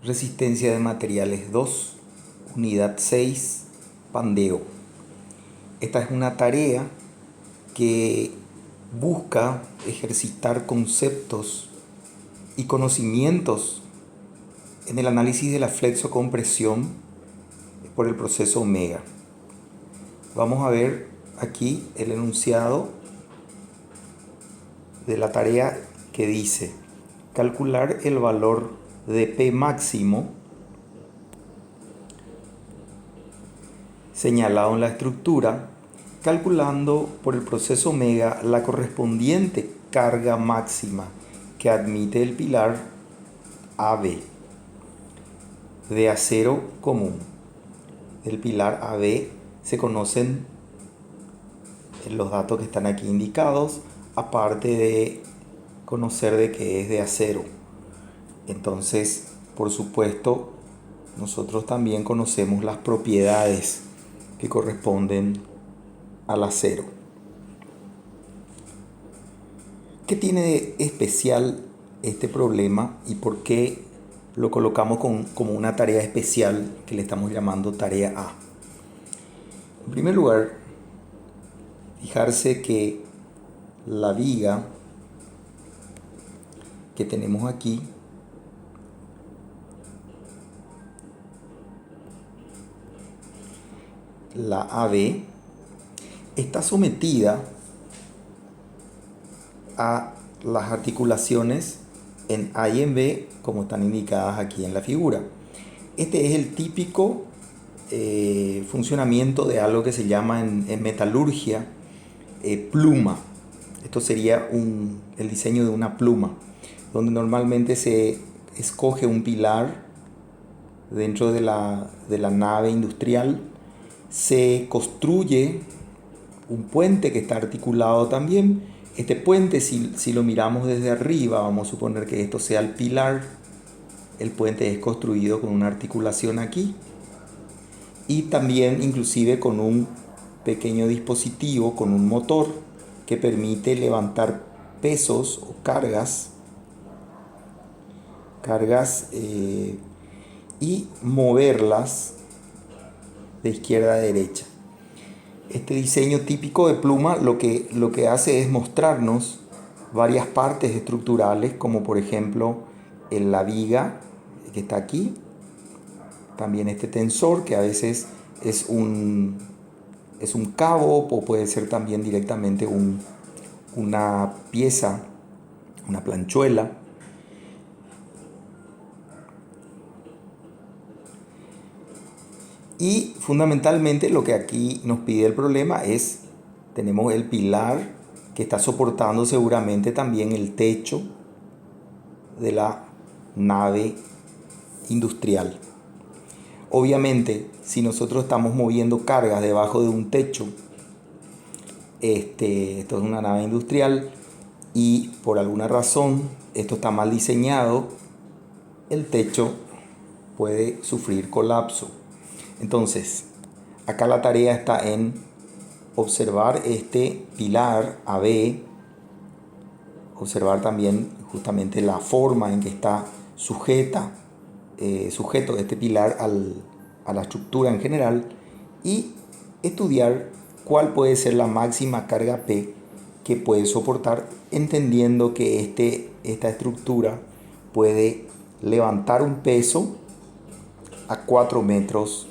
Resistencia de materiales 2, unidad 6, pandeo. Esta es una tarea que busca ejercitar conceptos y conocimientos en el análisis de la flexocompresión por el proceso omega. Vamos a ver aquí el enunciado de la tarea que dice: calcular el valor de P máximo señalado en la estructura, calculando por el proceso omega la correspondiente carga máxima que admite el pilar AB de acero común. Del pilar AB se conocen los datos que están aquí indicados, aparte de conocer de que es de acero. Entonces, por supuesto, nosotros también conocemos las propiedades que corresponden al acero. ¿Qué tiene de especial este problema y por qué lo colocamos como una tarea especial que le estamos llamando tarea A? En primer lugar, fijarse que la viga que tenemos aquí la AB está sometida a las articulaciones en A y en B, como están indicadas aquí en la figura. Este es el típico funcionamiento de algo que se llama en metalurgia pluma. Esto sería el diseño de una pluma, donde normalmente se escoge un pilar dentro de la nave industrial, se construye un puente que está articulado también. Este puente, si lo miramos desde arriba, vamos a suponer que esto sea el pilar. El puente es construido con una articulación aquí y también inclusive con un pequeño dispositivo, con un motor que permite levantar pesos o cargas y moverlas de izquierda a derecha. Este diseño típico de pluma lo que hace es mostrarnos varias partes estructurales, como por ejemplo la viga que está aquí, también este tensor que a veces es un cabo, o puede ser también directamente una pieza, una planchuela. Y fundamentalmente lo que aquí nos pide el problema es, tenemos el pilar que está soportando seguramente también el techo de la nave industrial. Obviamente, si nosotros estamos moviendo cargas debajo de un techo, esto es una nave industrial y por alguna razón esto está mal diseñado, el techo puede sufrir colapso. Entonces, acá la tarea está en observar este pilar AB, observar también justamente la forma en que está sujeto este pilar a la estructura en general y estudiar cuál puede ser la máxima carga P que puede soportar, entendiendo que esta estructura puede levantar un peso a 4 metros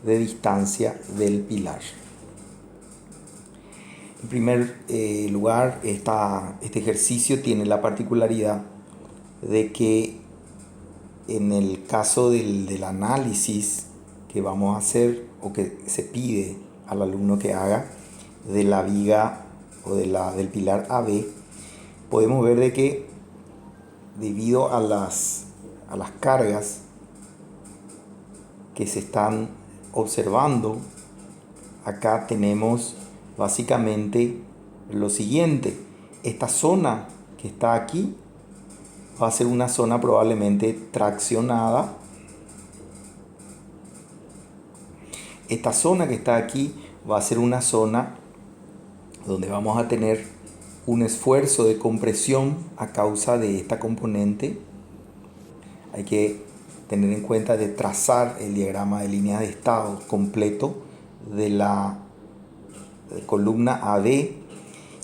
de distancia del pilar. En primer lugar, este ejercicio tiene la particularidad de que en el caso del análisis que vamos a hacer o que se pide al alumno que haga de la viga o del pilar AB, podemos ver de que debido a las cargas que se están observando, acá tenemos básicamente lo siguiente: esta zona que está aquí va a ser una zona probablemente traccionada. Esta zona que está aquí va a ser una zona donde vamos a tener un esfuerzo de compresión a causa de esta componente. Hay que tener en cuenta de trazar el diagrama de líneas de estado completo de la columna AB.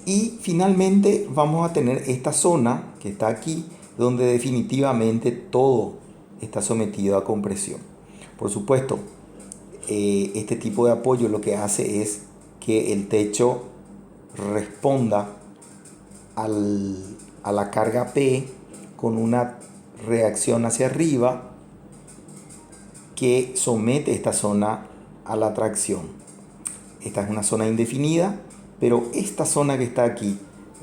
Y finalmente vamos a tener esta zona que está aquí, donde definitivamente todo está sometido a compresión. Por supuesto, este tipo de apoyo lo que hace es que el techo responda a la carga P con una reacción hacia arriba que somete esta zona a la tracción. Esta es una zona indefinida, pero esta zona que está aquí,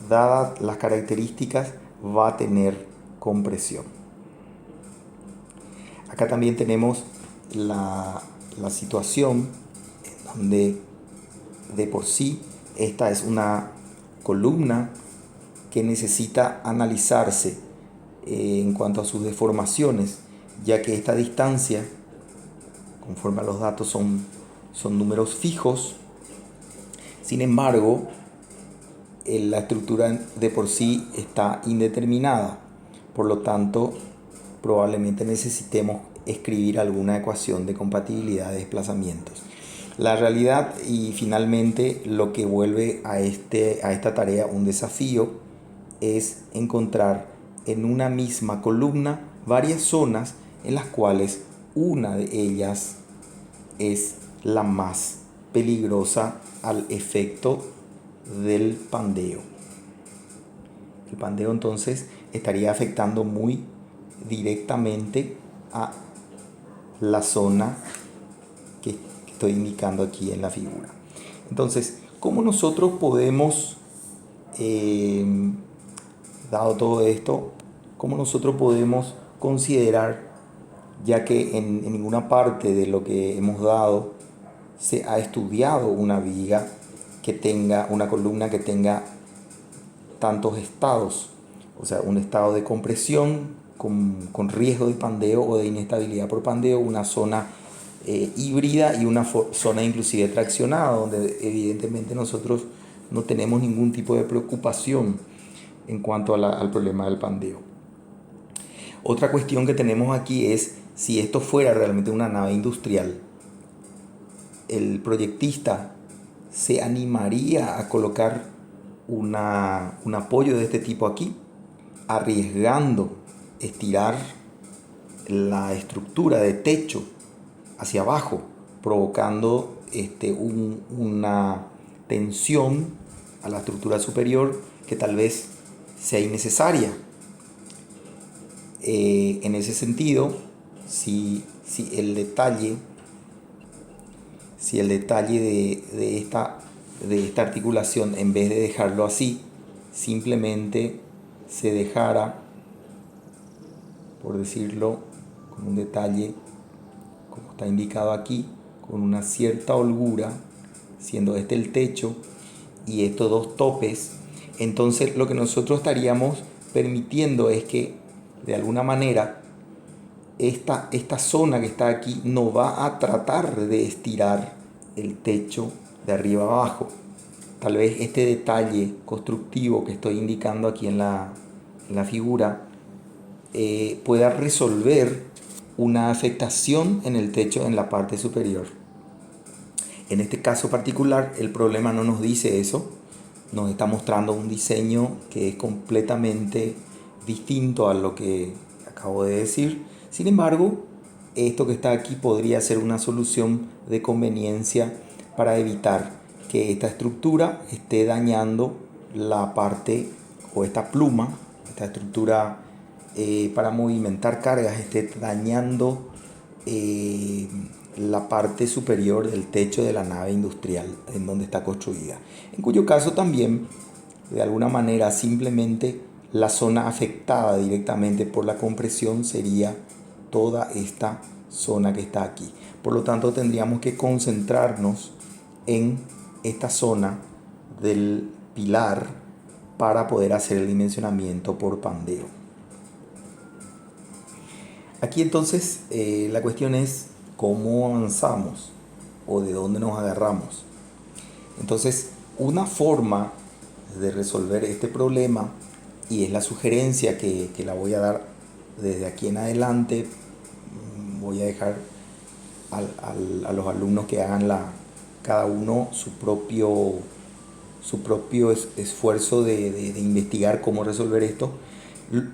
dadas las características, va a tener compresión. Acá también tenemos la situación en donde de por sí esta es una columna que necesita analizarse en cuanto a sus deformaciones, ya que esta distancia, conforme a los datos, son números fijos. Sin embargo, la estructura de por sí está indeterminada, por lo tanto probablemente necesitemos escribir alguna ecuación de compatibilidad de desplazamientos. La realidad, y finalmente lo que vuelve a esta tarea un desafío, es encontrar en una misma columna varias zonas en las cuales una de ellas es la más peligrosa al efecto del pandeo. El pandeo entonces estaría afectando muy directamente a la zona que estoy indicando aquí en la figura. Entonces, ¿cómo nosotros podemos, dado todo esto, cómo nosotros podemos considerar, ya que en ninguna parte de lo que hemos dado se ha estudiado una viga que tenga, una columna que tenga tantos estados, o sea, un estado de compresión con riesgo de pandeo o de inestabilidad por pandeo, una zona híbrida y una zona inclusive traccionada, donde evidentemente nosotros no tenemos ningún tipo de preocupación en cuanto al problema del pandeo. Otra cuestión que tenemos aquí es si esto fuera realmente una nave industrial, el proyectista se animaría a colocar un apoyo de este tipo aquí, arriesgando estirar la estructura de techo hacia abajo, provocando una tensión a la estructura superior que tal vez sea innecesaria. En ese sentido, si el detalle de esta articulación, en vez de dejarlo así, simplemente se dejara, por decirlo, con un detalle como está indicado aquí, con una cierta holgura, siendo este el techo y estos dos topes, entonces lo que nosotros estaríamos permitiendo es que de alguna manera esta zona que está aquí no va a tratar de estirar el techo de arriba abajo. Tal vez este detalle constructivo que estoy indicando aquí en la figura pueda resolver una afectación en el techo en la parte superior. En este caso particular, el problema no nos dice eso, nos está mostrando un diseño que es completamente distinto a lo que acabo de decir. Sin embargo, esto que está aquí podría ser una solución de conveniencia para evitar que esta estructura esté dañando la parte o esta pluma, esta estructura para movimentar cargas, esté dañando la parte superior del techo de la nave industrial en donde está construida, en cuyo caso también de alguna manera simplemente la zona afectada directamente por la compresión sería toda esta zona que está aquí. Por lo tanto, tendríamos que concentrarnos en esta zona del pilar para poder hacer el dimensionamiento por pandeo. Aquí entonces la cuestión es cómo avanzamos o de dónde nos agarramos. Entonces, una forma de resolver este problema, y es la sugerencia que la voy a dar desde aquí en adelante, voy a dejar a los alumnos que hagan cada uno su propio esfuerzo de investigar cómo resolver esto.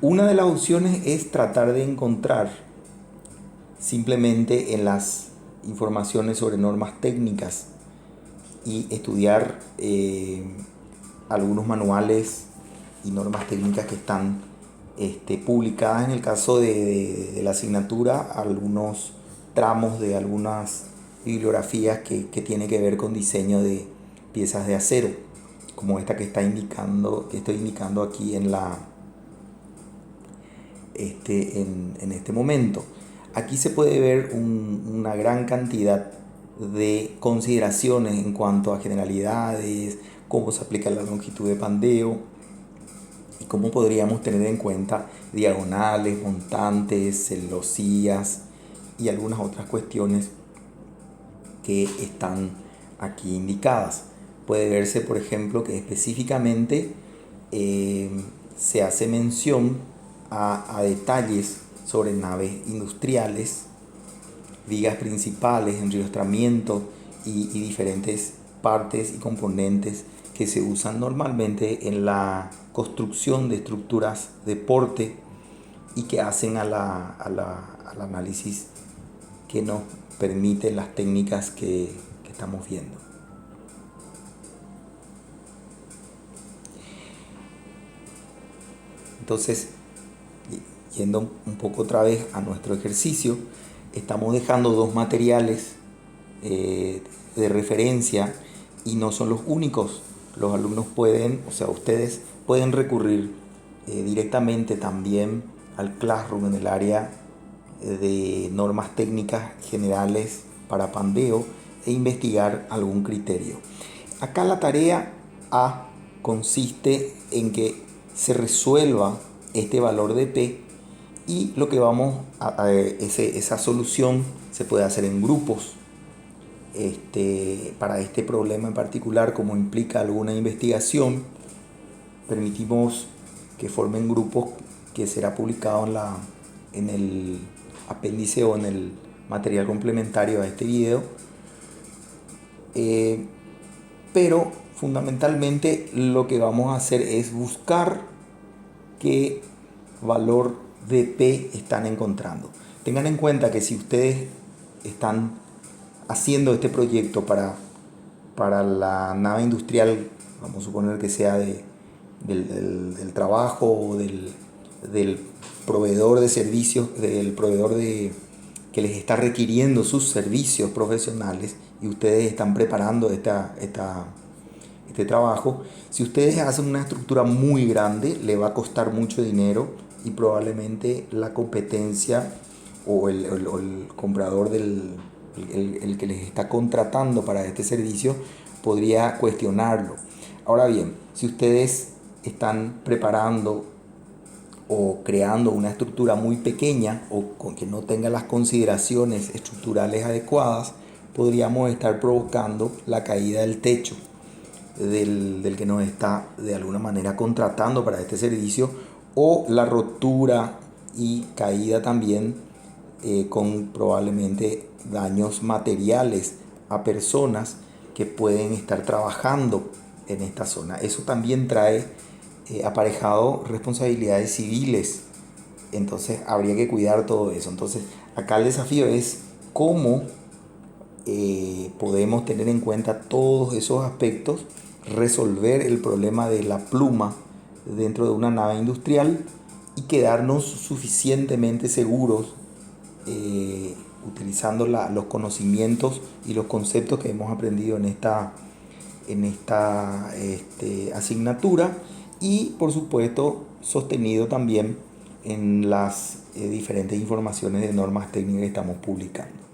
Una de las opciones es tratar de encontrar simplemente en las informaciones sobre normas técnicas y estudiar algunos manuales y normas técnicas que están publicadas en el caso de la asignatura, algunos tramos de algunas bibliografías que tiene que ver con diseño de piezas de acero, como esta que estoy indicando aquí en este momento. Aquí se puede ver una gran cantidad de consideraciones en cuanto a generalidades, cómo se aplica la longitud de pandeo y cómo podríamos tener en cuenta diagonales, montantes, celosías y algunas otras cuestiones que están aquí indicadas. Puede verse, por ejemplo, que específicamente se hace mención a detalles sobre naves industriales, vigas principales, enriostramiento y diferentes partes y componentes que se usan normalmente en la construcción de estructuras de porte y que hacen al análisis que nos permiten las técnicas que estamos viendo. Entonces, yendo un poco otra vez a nuestro ejercicio, estamos dejando dos materiales de referencia y no son los únicos. Los alumnos pueden, o sea, ustedes pueden recurrir directamente también al Classroom en el área de normas técnicas generales para pandeo e investigar algún criterio. Acá la tarea A consiste en que se resuelva este valor de P y lo que vamos esa solución se puede hacer en grupos. Para este problema en particular, como implica alguna investigación, permitimos que formen grupos que será publicado en el apéndice o en el material complementario a este video. Pero fundamentalmente lo que vamos a hacer es buscar qué valor de P están encontrando. Tengan en cuenta que si ustedes están haciendo este proyecto para la nave industrial, vamos a suponer que sea del trabajo o del proveedor de servicios, del proveedor que les está requiriendo sus servicios profesionales y ustedes están preparando este trabajo, si ustedes hacen una estructura muy grande, le va a costar mucho dinero y probablemente la competencia o el comprador el que les está contratando para este servicio podría cuestionarlo. Ahora bien, si ustedes están preparando o creando una estructura muy pequeña o con que no tenga las consideraciones estructurales adecuadas, podríamos estar provocando la caída del techo del que nos está de alguna manera contratando para este servicio, o la rotura y caída también con probablemente daños materiales a personas que pueden estar trabajando en esta zona. Eso también trae aparejado responsabilidades civiles, entonces habría que cuidar todo eso. Entonces acá el desafío es cómo podemos tener en cuenta todos esos aspectos, resolver el problema de la pluma dentro de una nave industrial y quedarnos suficientemente seguros utilizando los conocimientos y los conceptos que hemos aprendido en esta asignatura, y por supuesto sostenido también en las diferentes informaciones de normas técnicas que estamos publicando.